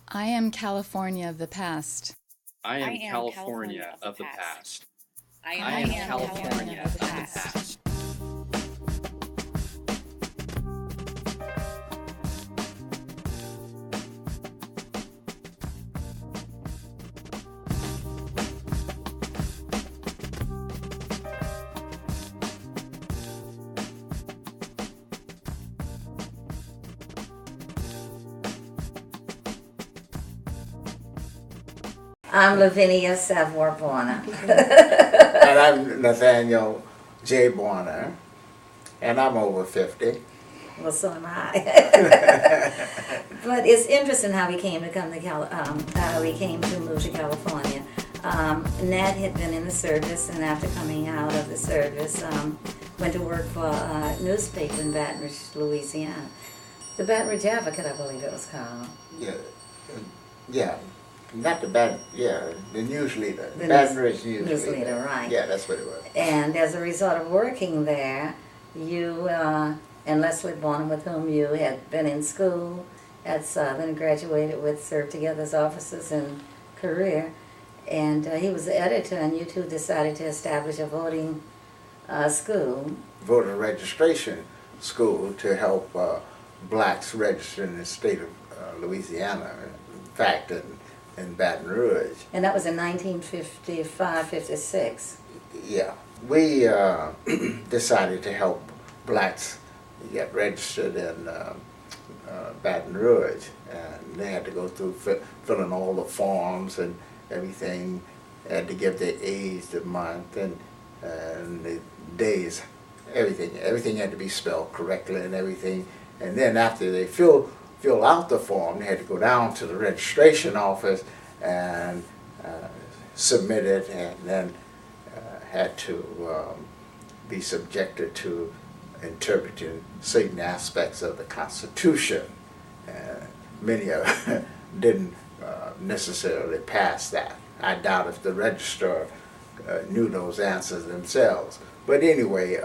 I am California of the past. I am California of the past. I I am am California California of the of the past. past. I'm Lavinia Bornor. And I'm Nathaniel J. Bornor, and I'm over 50. Well, so am I. But it's interesting how we came to move to California. Ned had been in the service, and after coming out of the service, went to work for a newspaper in Baton Rouge, Louisiana. The Baton Rouge Advocate, I believe it was called. Yeah, yeah, not the bad. Yeah, the news leader, The Baton Rouge news news leader. leader, right. Yeah, that's what it was. And as a result of working there, you and Leslie Bonham, with whom you had been in school at Southern, graduated with, served together as officers in career, and he was the editor, and you two decided to establish a voting school. Voter registration school to help blacks register in the state of Louisiana. In fact, in Baton Rouge. And that was in 1955, 56. Yeah, we decided to help blacks get registered in Baton Rouge, and they had to go through filling all the forms and everything. Had to give their age, the month, and the days. Everything had to be spelled correctly and everything. And then after they fill out the form, they had to go down to the registration office and submit it, and then had to be subjected to interpreting certain aspects of the Constitution. Many of them didn't necessarily pass that. I doubt if the registrar knew those answers themselves. But anyway,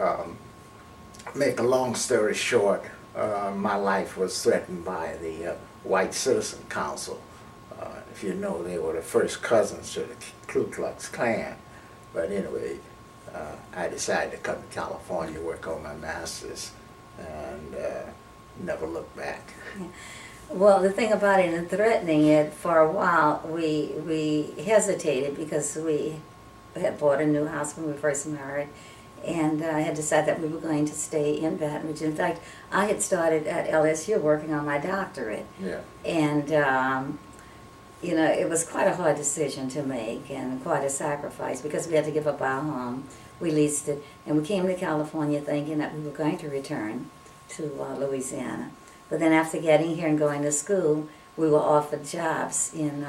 make a long story short, my life was threatened by the White Citizen Council. If you know, they were the first cousins to the Ku Klux Klan. But anyway, I decided to come to California, work on my master's, and never look back. Yeah. Well, the thing about it and threatening it, for a while we hesitated because we had bought a new house when we first married, and I had decided that we were going to stay in Baton Rouge. In fact, I had started at LSU working on my doctorate. Yeah. And, it was quite a hard decision to make and quite a sacrifice because we had to give up our home. We leased it, and we came to California thinking that we were going to return to Louisiana. But then after getting here and going to school, we were offered jobs in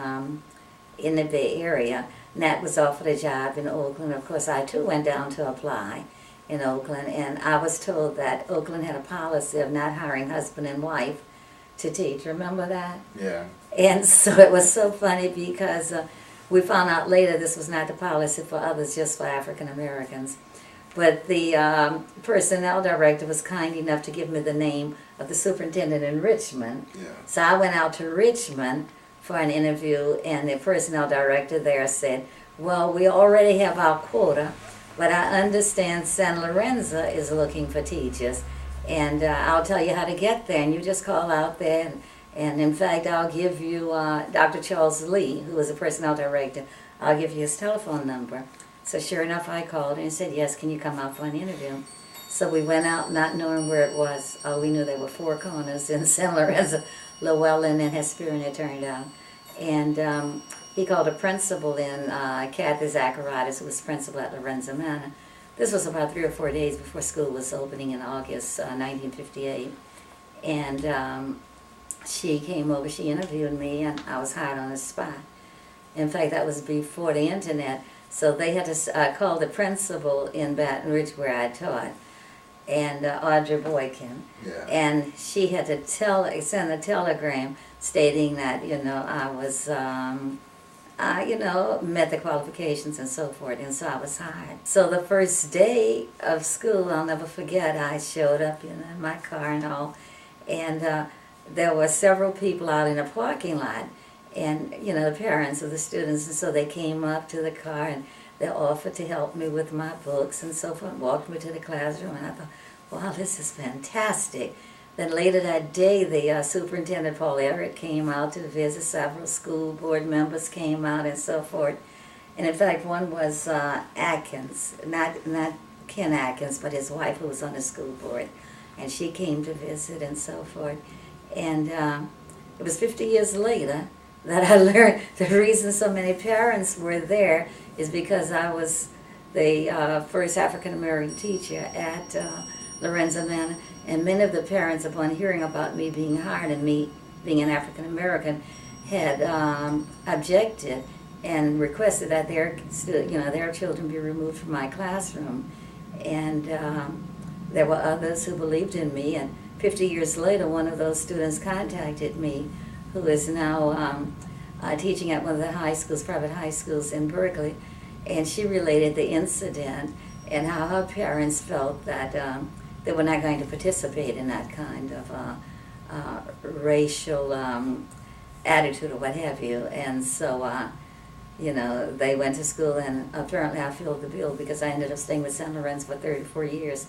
the Bay Area. Nat was offered a job in Oakland. Of course, I too went down to apply in Oakland, and I was told that Oakland had a policy of not hiring husband and wife to teach. Remember that? Yeah. And so it was so funny because we found out later this was not the policy for others, just for African Americans. But the personnel director was kind enough to give me the name of the superintendent in Richmond. Yeah. So I went out to Richmond for an interview, and the personnel director there said, well, we already have our quota, but I understand San Lorenzo is looking for teachers, and I'll tell you how to get there, and you just call out there, and in fact, I'll give you Dr. Charles Lee, who was the personnel director, I'll give you his telephone number. So sure enough, I called and he said, yes, can you come out for an interview? So we went out not knowing where it was. All we knew there were four corners in San Lorenzo, Llewellyn, and Hesperia, it turned out. And he called a principal in, Kathy Zacharias, who was principal at Lorenzo Manor. This was about 3 or 4 days before school was opening in August 1958. And she came over, she interviewed me, and I was hired on the spot. In fact, that was before the internet. So they had to call the principal in Baton Rouge where I taught, and Audrey Boykin. Yeah. And she had to send a telegram stating that, I was, met the qualifications and so forth, and so I was hired. So the first day of school, I'll never forget, I showed up, in my car and all, and there were several people out in a parking lot, and you know, the parents of the students, and so they came up to the car and they offered to help me with my books and so forth, and walked me to the classroom, and I thought, wow, this is fantastic. Then later that day, the superintendent, Paul Everett, came out to visit. Several school board members came out and so forth. And in fact, one was Atkins, not Ken Atkins, but his wife, who was on the school board. And she came to visit and so forth. And it was 50 years later that I learned the reason so many parents were there is because I was the first African-American teacher at Lorenzo Manor. And many of the parents, upon hearing about me being hired and me being an African-American, had objected and requested that their children be removed from my classroom. And there were others who believed in me. And 50 years later, one of those students contacted me, who is now teaching at one of the high schools, private high schools in Berkeley. And she related the incident and how her parents felt that they were not going to participate in that kind of racial attitude or what have you. And so, you know, they went to school, and apparently I filled the bill because I ended up staying with San Lorenzo for 34 years,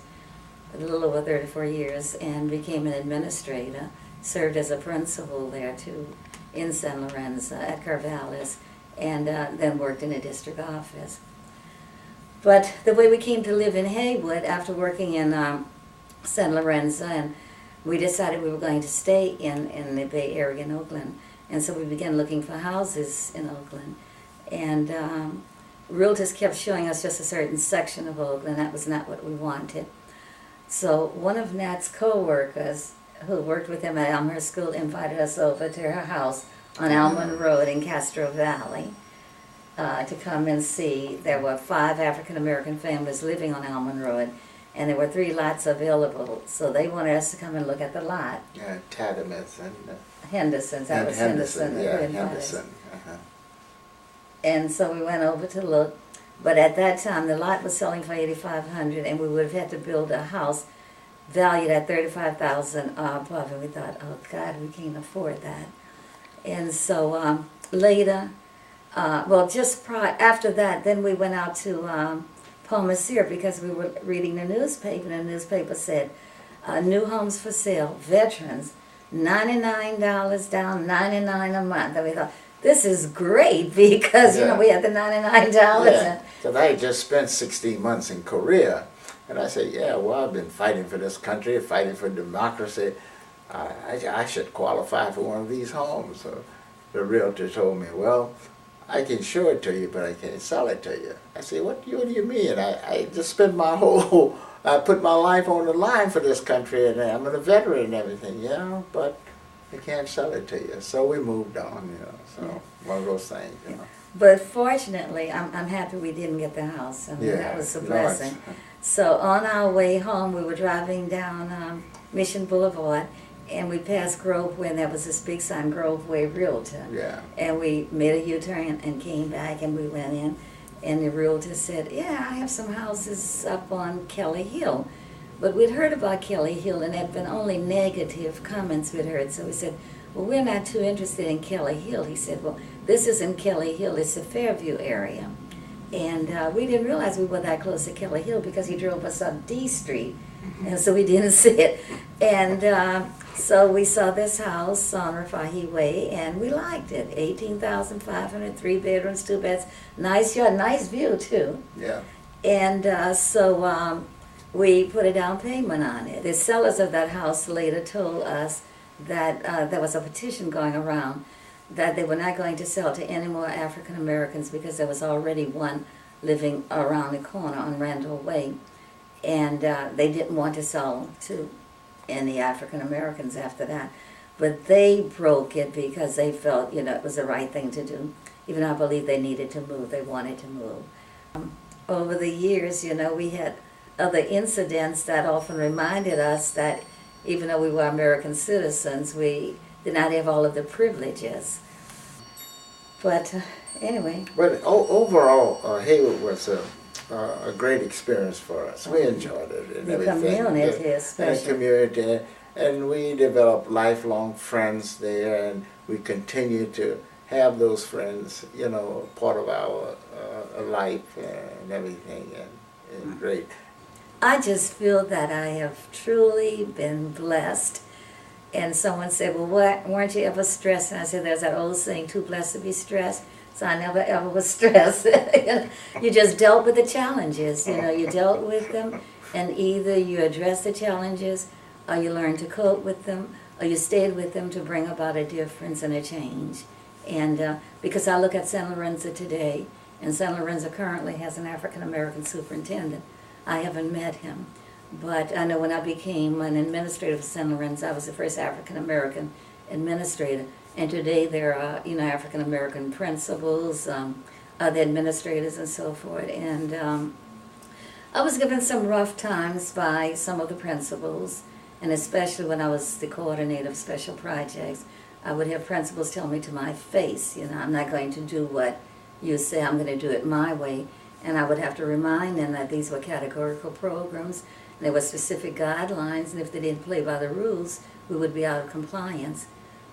a little over 34 years, and became an administrator, served as a principal there too in San Lorenzo at Carvallis, and then worked in a district office. But the way we came to live in Hayward after working in San Lorenzo, and we decided we were going to stay in the Bay Area in Oakland, and so we began looking for houses in Oakland, and realtors kept showing us just a certain section of Oakland. That was not what we wanted. So one of Nat's co-workers who worked with him at Elmhurst School invited us over to her house on Almond Road in Castro Valley to come and see. There were 5 African-American families living on Almond Road, and there were 3 lots available, so they wanted us to come and look at the lot. Yeah, Tadamith and Henderson's, that was Henderson. Yeah, Henderson. Uh-huh. And so we went over to look, but at that time the lot was selling for $8,500, and we would have had to build a house valued at $35,000 above, and we thought, oh God, we can't afford that. And so later, after that, then we went out to Palmer Sear because we were reading the newspaper, and the newspaper said, new homes for sale, veterans, $99 down, $99 a month. And we thought, this is great because, you know, we had the $99. Yeah, because I had just spent 16 months in Korea, and I said, yeah, well, I've been fighting for this country, fighting for democracy. I should qualify for one of these homes. So the realtor told me, well, I can show it to you, but I can't sell it to you. I said, what do you mean? I just spent my whole, I put my life on the line for this country, and I'm a veteran and everything, you know, but I can't sell it to you. So we moved on, you know, so one of those things, you know. But fortunately, I'm happy we didn't get the house. I mean, that was a blessing. So on our way home, we were driving down Mission Boulevard, and we passed Grove Way, and there was this big sign, Grove Way Realtor. Yeah. And we made a U-turn and came back, and we went in, and the realtor said, yeah, I have some houses up on Kelly Hill. But we'd heard about Kelly Hill, and there had been only negative comments we'd heard. So we said, well, we're not too interested in Kelly Hill. He said, well, this isn't Kelly Hill, it's the Fairview area. And we didn't realize we were that close to Kelly Hill because he drove us up D Street, and so we didn't see it. And so we saw this house on Rafahi Way, and we liked it. 18,500, 3 bedrooms, 2 beds, nice yard, nice view too. Yeah. And so we put a down payment on it. The sellers of that house later told us that there was a petition going around that they were not going to sell to any more African Americans because there was already one living around the corner on Randall Way, and they didn't want to sell to any African Americans after that. But they broke it because they felt, you know, it was the right thing to do. Even though I believe they needed to move, they wanted to move. Over the years, you know, we had other incidents that often reminded us that even though we were American citizens, we did not have all of the privileges. But anyway. But overall, Hayward was a great experience for us. We enjoyed it and the everything. Community especially. The community, and we developed lifelong friends there, and we continue to have those friends, you know, part of our life and everything, and great. I just feel that I have truly been blessed. And someone said, well, what, weren't you ever stressed? And I said, there's that old saying, too blessed to be stressed. So I never ever was stressed. You just dealt with the challenges, you know, you dealt with them, and either you address the challenges, or you learn to cope with them, or you stayed with them to bring about a difference and a change. And because I look at San Lorenzo today, and San Lorenzo currently has an African-American superintendent. I haven't met him, but I know when I became an administrator for San Lorenzo, I was the first African-American administrator. And today there are, you know, African-American principals, other administrators and so forth. And I was given some rough times by some of the principals, and especially when I was the coordinator of special projects, I would have principals tell me to my face, you know, I'm not going to do what you say, I'm going to do it my way. And I would have to remind them that these were categorical programs, and there were specific guidelines, and if they didn't play by the rules, we would be out of compliance.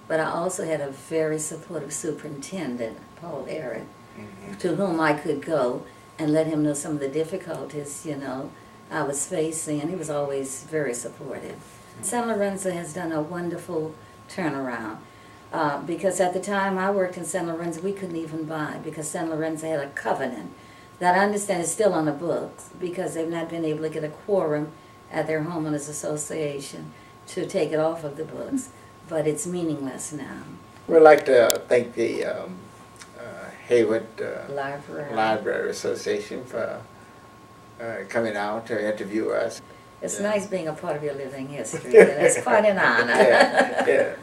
But I also had a very supportive superintendent, Paul Aaron, to whom I could go and let him know some of the difficulties, you know, I was facing, and he was always very supportive. San Lorenzo has done a wonderful turnaround. Because at the time I worked in San Lorenzo, we couldn't even buy, because San Lorenzo had a covenant that I understand is still on the books, because they've not been able to get a quorum at their homeowners association to take it off of the books. But it's meaningless now. We'd like to thank the Hayward Library Association for coming out to interview us. It's nice being a part of your living history. It's quite an honor. Yeah.